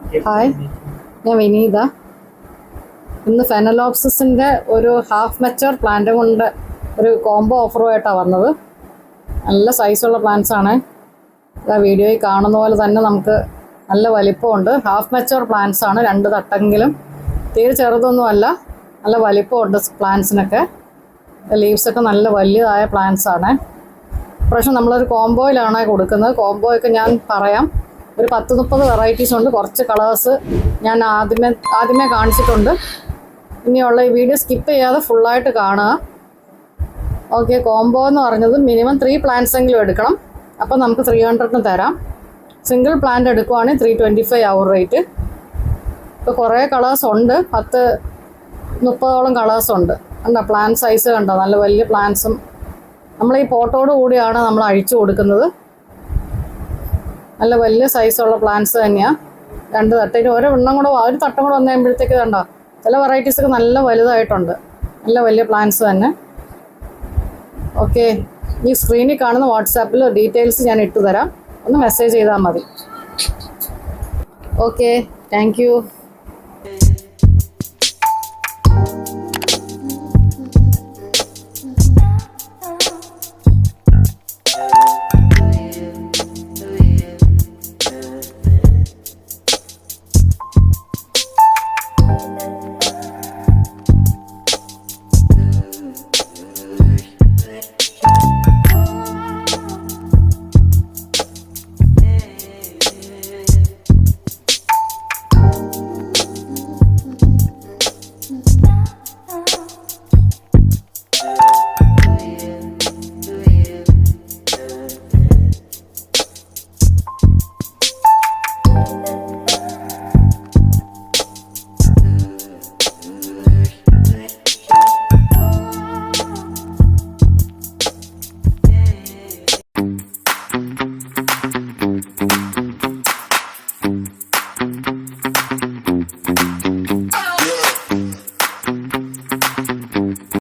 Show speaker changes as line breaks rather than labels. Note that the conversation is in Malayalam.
ഹായ്, ഞാൻ വിനീത. ഇന്ന് ഫെനലോപ്സിസിൻ്റെ ഒരു ഹാഫ് മെച്ചർ പ്ലാന്റ് കൊണ്ട് ഒരു കോംബോ ഓഫറുമായിട്ടാണ് വന്നത്. നല്ല സൈസുള്ള പ്ലാന്റ്സ് ആണ്. വീഡിയോയിൽ കാണുന്ന പോലെ തന്നെ നമുക്ക് നല്ല വലിപ്പമുണ്ട്. ഹാഫ് മെച്ചർ പ്ലാന്റ്സ് ആണ്, 2 തട്ടെങ്കിലും. തീരെ ചെറുതൊന്നുമല്ല, നല്ല വലിപ്പമുണ്ട് പ്ലാന്റ്സിനൊക്കെ. ലീവ്സൊക്കെ നല്ല വലിയതായ പ്ലാന്റ്സ് ആണ്. ഇപ്രാവശ്യം നമ്മളൊരു കോംബോയിലാണ് കൊടുക്കുന്നത്. കോംബോയൊക്കെ ഞാൻ പറയാം. ഒരു 10-30 വെറൈറ്റീസ് ഉണ്ട്. കുറച്ച് കളേഴ്സ് ഞാൻ ആദ്യമേ കാണിച്ചിട്ടുണ്ട്. ഇനിയുള്ള ഈ വീഡിയോ സ്കിപ്പ് ചെയ്യാതെ ഫുള്ളായിട്ട് കാണുക. ഓക്കെ, കോംബോ എന്ന് പറഞ്ഞത് മിനിമം 3 പ്ലാന്റ്സ് എങ്കിലും എടുക്കണം. അപ്പോൾ നമുക്ക് 300 തരാം. സിംഗിൾ പ്ലാന്റ് എടുക്കുവാണെങ്കിൽ 325 ആവും റേറ്റ്. ഇപ്പോൾ കുറേ കളേഴ്സ് ഉണ്ട്, 10-30ഓളം കളേഴ്സ് ഉണ്ട്. കണ്ടോ പ്ലാന്റ് സൈസ് കണ്ടോ, നല്ല വലിയ പ്ലാന്റ്സും. നമ്മൾ ഈ പോട്ടോട് കൂടിയാണ് നമ്മൾ അഴിച്ചു കൊടുക്കുന്നത്. നല്ല വലിയ സൈസുള്ള പ്ലാന്റ്സ് തന്നെയാണ്. 2 തട്ടേക്ക് ഒരു തട്ടം കൂടെ വന്നു കഴിയുമ്പോഴത്തേക്ക് കണ്ടോ, ചില വെറൈറ്റീസൊക്കെ നല്ല വലുതായിട്ടുണ്ട്. നല്ല വലിയ പ്ലാന്റ്സ് തന്നെ. ഓക്കെ, ഈ സ്ക്രീനിൽ കാണുന്ന വാട്സാപ്പിൽ ഡീറ്റെയിൽസ് ഞാൻ ഇട്ടു തരാം. ഒന്ന് മെസ്സേജ് ചെയ്താൽ മതി. Okay, thank you.